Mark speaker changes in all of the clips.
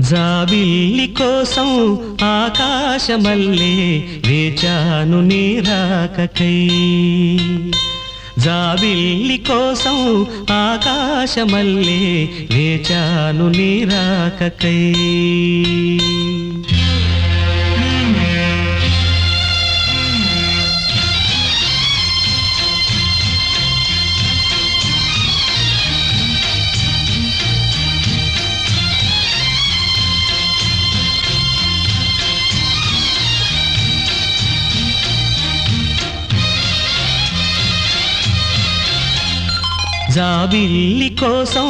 Speaker 1: జాబిల్లి కోసం ఆకాశమల్లే వేచాను నీ రాకకై. జాబిల్లి కోసం ఆకాశమల్లే వేచాను నీ రాకకై. జాబిల్లి కోసం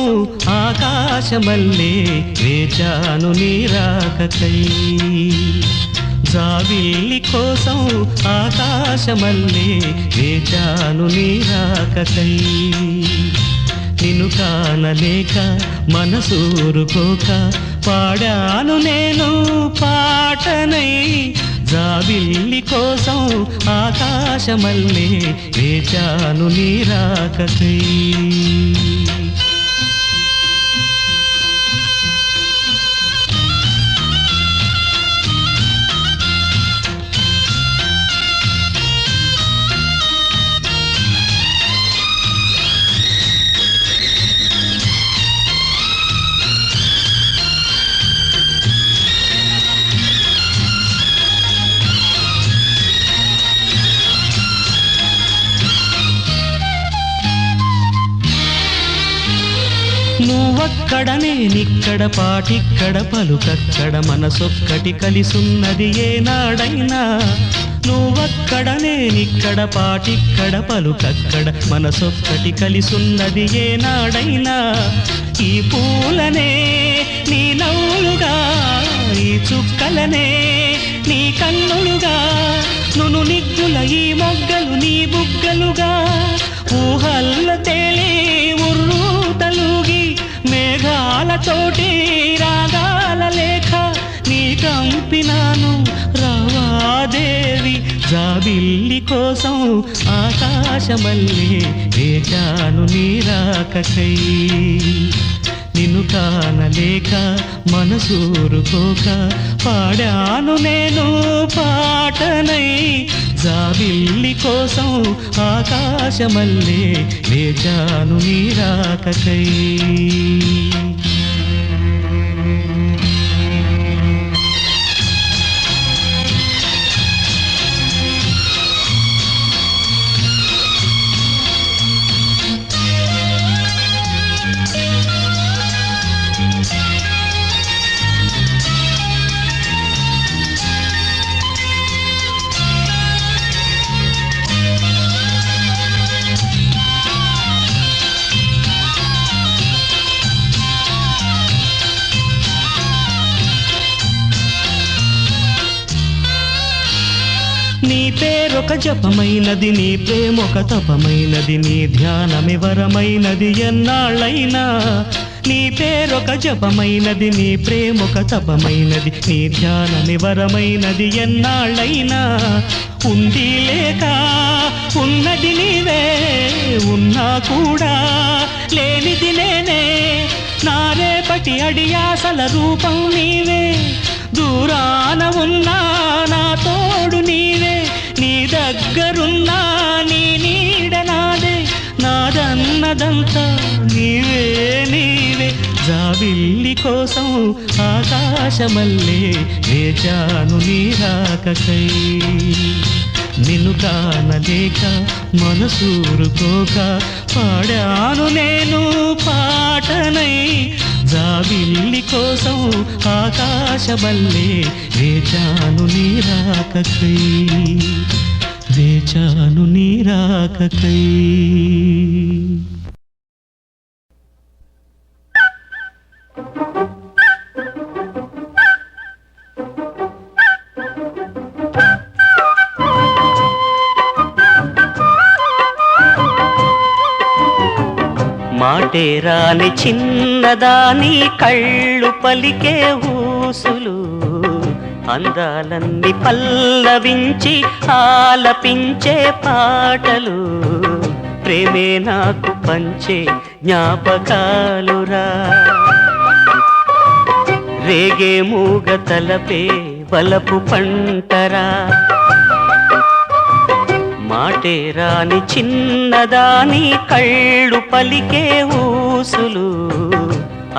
Speaker 1: ఆకాశమల్లే వేచాను నీ రాకకై. జాబిల్లి కోసం ఆకాశమల్లే వేచాను నీ రాకకై. నిన్ను కానలేక మనసూరుకోక పాడాను నేను పాటనై. జాబిల్లి కోసం ఆకాశమల్లే వేచాను నీ రాకకై. నువ్వక్కడ నేనిక్కడ పాటిక్కడ పలుకక్కడ మనసొక్కటి కలిసున్నది ఏనాడైనా. నువ్వక్కడ నేనిక్కడ పాటిక్కడ పలుకక్కడ మనసొక్కటి కలిసున్నది ఏనాడైనా. ఈ పూలనే నీ నవ్వులుగా, ఈ చుక్కలనే నీ కన్నులుగా, నును నిగ్గుల ఈ మొగ్గలు నీ బుగ్గలుగా, ఊహల్ల తేలి ఉర్రు తలుగి మేఘాలతోటి రాగాల లేఖ నీ కంపినాను రావాదేవి. జాబిల్లి కోసం ఆకాశమల్లే వేచాను నీ రాకకై. నిన్ను కానలేక మనసూరుకోక పాడాను నేను పాటనై. జాబిల్లి కోసం ఆకాశమల్లే వేచాను నీ రాకకై. నీ పేరొక జపమైనది, నీ ప్రేమొక తపమైనది, నీ ధ్యానమివరమైనది ఎన్నాళ్ళైనా. నీ పేరొక జపమైనది, నీ ప్రేమొక తపమైనది, నీ ధ్యానమివరమైనది ఎన్నాళ్ళైనా. ఉంది లేక ఉన్నది నీవే, ఉన్నా కూడా లేనిది నేనే. నా రేపటి అడియాసల రూపం నీవే, దూరాన ఉన్నా నా తోడు నీవే. నీ దగ్గరున్నా నీ నీడ నాదే, నాదన్నదంతా నీవే నీవే. జాబిల్లి కోసం ఆకాశమల్లే వేచాను నీ రాకకై. నిన్ను కానలేక మనసూరుకోక పాడాను నేను పాటనై. జాబిల్లి కోసం ఆకాశమల్లే వేచాను నీ రాకకై. వేచాను నీ రాకకై. మాటే రాని చిన్నదాని కళ్ళు పలికే ఊసులు, అందాలన్నీ పల్లవించి ఆలపించే పాటలు, ప్రేమే నాకు పంచే జ్ఞాపకాలురా. రేగే మూగ తలపే వలపు పంటరా మాటే రాని చిన్నదాని కళ్ళు పలికే ఊసులు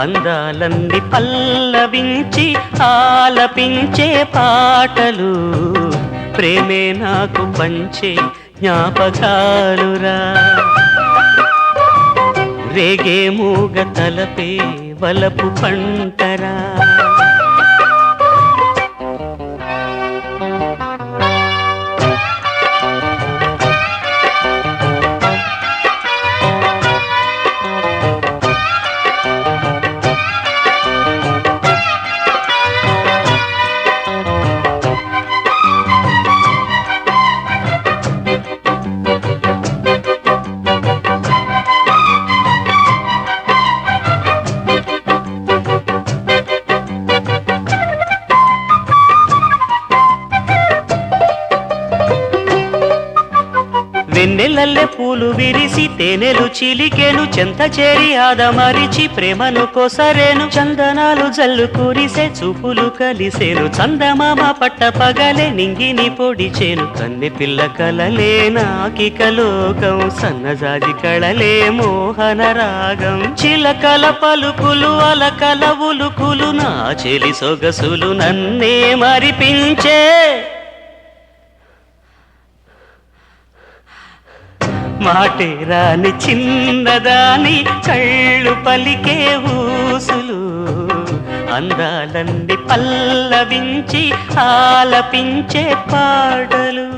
Speaker 1: అందాలన్నీ పల్లవించి ఆలపించే పాటలు ప్రేమే నాకు పంచే జ్ఞాపకాలురా రేగే మూగ తలపే వలపు పంటరా వెన్నెలల్లె పూలు విరిసి తేనెలు చిలికెను చెంత చేరి ఆదమరిచి ప్రేమను కొసరేను చందనాలు జల్లు కురిసే చూపులు కలిసేను చందమామ పట్ట పగలే నింగిని పొడిచేను కన్నె పిల్ల కలలే నాకిక లోకం సన్నజాజి కళలే మోహన రాగం చిలకల పలుకులు అలకల ఉలుకులు నా చెలి సొగసులు నన్నే మరిపించే మాటే రాని చిన్నదాని కళ్ళు పలికే ఊసులు అందాలన్నీ పల్లవించి ఆలపించే పాటలు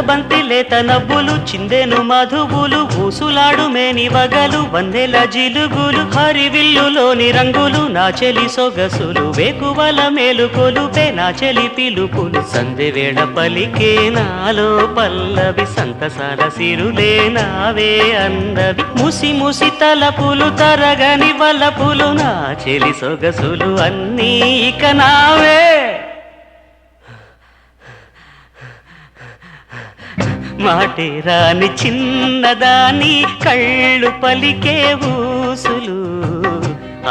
Speaker 1: బంతి లేత నవ్వులు చిందెను మధువులు ఊసులాడు మేని వగలు వందెల జిలుగులు హరివిల్లులోని రంగులు నా చెలి సొగసులు వేకువల మేలుకొలుపే నా చెలి పిలుపులు సందెవేళ పలికే నాలో పల్లవి సంతసాల సిరులే నావే అందవి ముసి ముసి తలపులు తరగని వలపులు నా చెలి సొగసులు అన్నీ ఇక నావే మాటే రాని చిన్నదాని కళ్ళు పలికే ఊసులు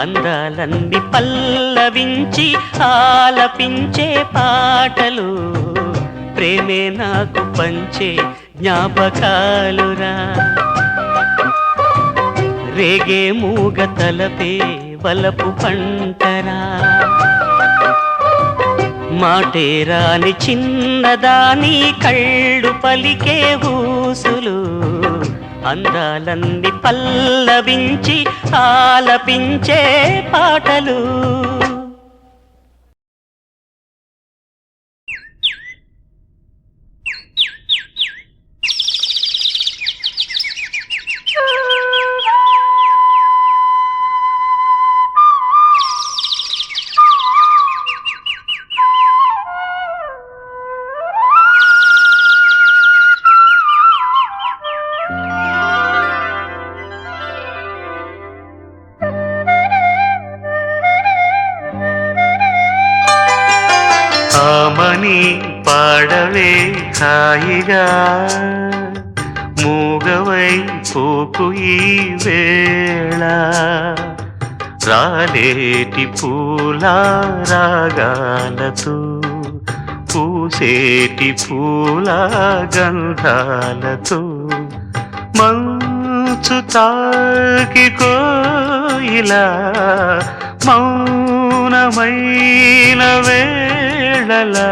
Speaker 1: అందాలన్నీ పల్లవించి ఆలపించే పాటలు ప్రేమే నాకు పంచే జ్ఞాపకాలురా రేగే మూగ తలపే వలపు పంటరా మాటే రాని చిన్నదాని కళ్ళు పలికే ఊసులు అందాలన్నీ పల్లవించి ఆలపించే పాటలు పాడవే హాయిగా మూగవై పోకు ఈ వేళ రాలేటి పూల రాగాలతో పూసేటి పూల గంధాలతో మంచు తాకి కోయిలా మౌనమైన వేళలా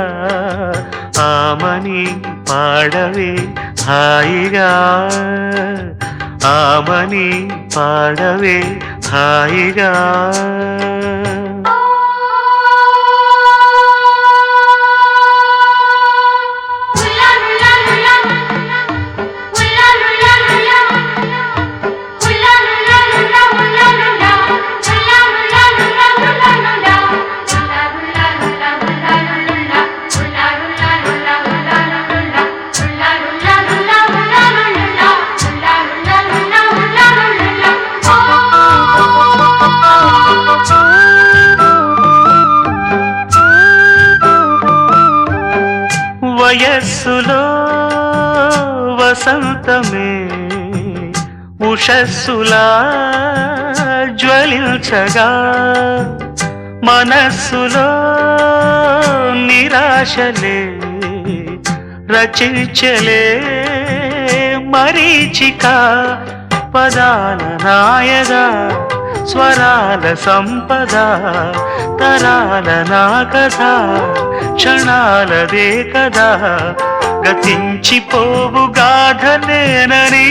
Speaker 1: ఆమని పాడవే హాయిగా ఆమని పాడవే హాయిగా
Speaker 2: la
Speaker 1: ఉషస్సులా జ్వలించగా మనస్సులో నిరాశలే రచించలే మరీచిక పదాల నాయగా స్వరాల సంపద తరాల నా కథ క్షణాలదే కదా గతించిపోవు గాథనేనని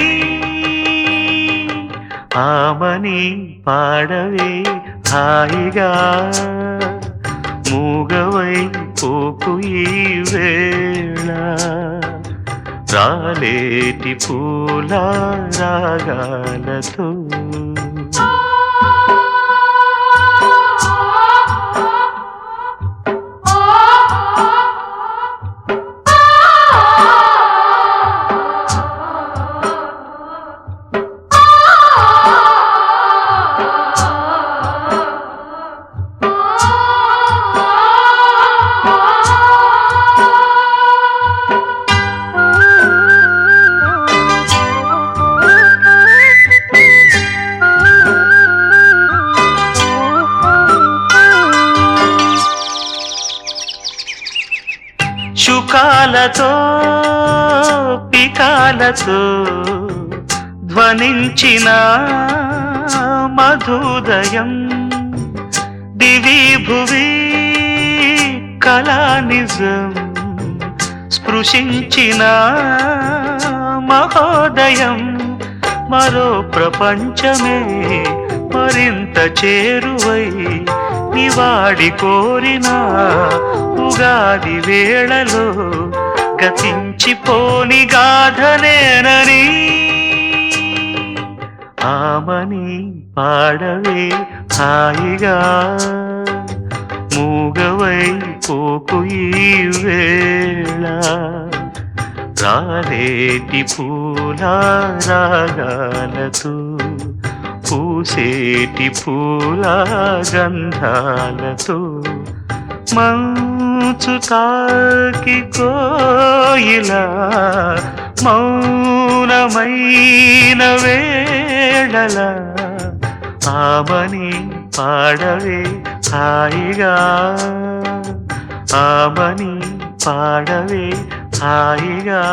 Speaker 1: ఆమని పాడవే హాయిగా మూగవై పోకు ఈ వేళ రాలేటి పూల రాగాలతో శుకాలతో పికాలతో ధ్వనించిన మధుదయం దివి భువి కళానిజం స్పృశించిన మహోదయం మరో ప్రపంచమే మరింత చేరువై నివాడి కోరిన ఉగాది వేళలో గతించిపోని గాథనేనని ఆమని పాడవే హాయిగా మూగవై పోకు ఈ వేళ రాలేటి పూల రాగాలతో పూసేటి పూల గంధాలతో మంచు తాకి కోయిలా మౌనమైన వేళల ఆమని పాడవే హాయిగా ఆమని పాడవే హాయిగా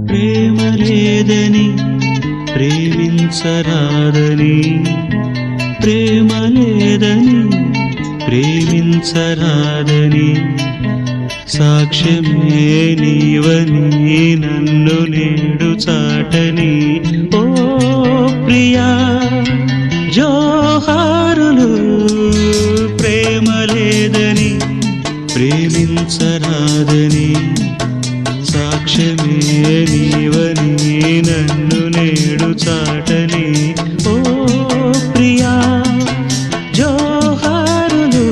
Speaker 1: ప్రేమ లేదని ప్రేమించరాదని ప్రేమ లేదని ప్రేమించరాదని సాక్ష్యమే నీవని నన్ను నేడు చాటని ఓ ప్రియా జోహారులు ప్రేమ లేదని ప్రేమించరాదని సాక్ష్యమే నీవని నన్ను నేడు చాటని ఓ ప్రియా జోహారులు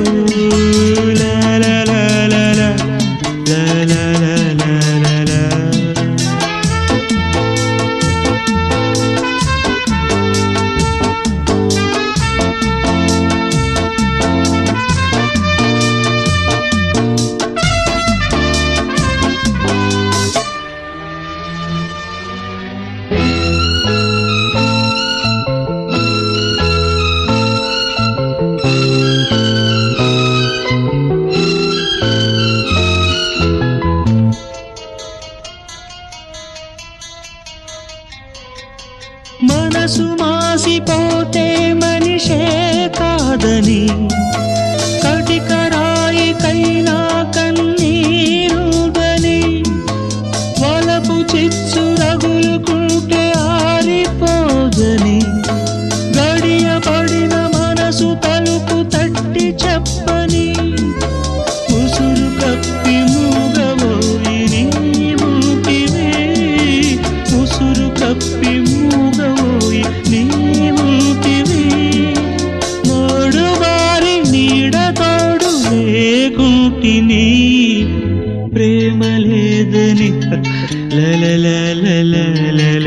Speaker 1: పుట్టిని ప్రేమ లేదని లలలలలలల.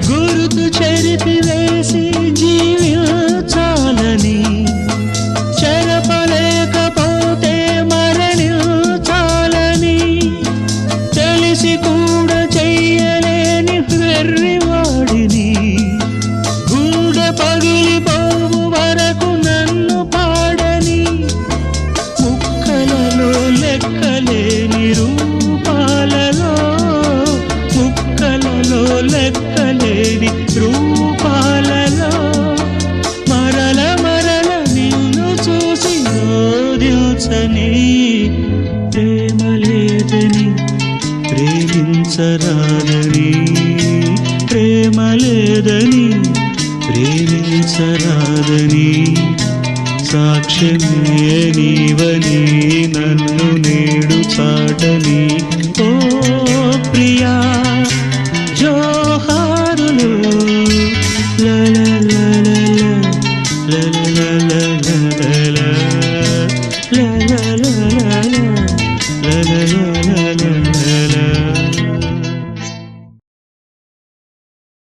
Speaker 1: గురుతు చెరిపివేసి జీవించాలని, చెరపలేకపోతే మరణించాలని, తెలిసి కూడా చెయ్యలేని వెర్రివాడిని, గుండె పగిలిపోవు వరకు నన్ను పాడని, ముక్కలలో లెక్కలేని రూపాలలో, ముక్కలలో లెక్కలేని రూపాలలో, మరల మరల నిన్ను చూసి రోదించని, ప్రేమ లేదని ప్రేమించరాదని, ప్రేమ లేదని ప్రేమించరాదని, సాక్ష్యమే నీవని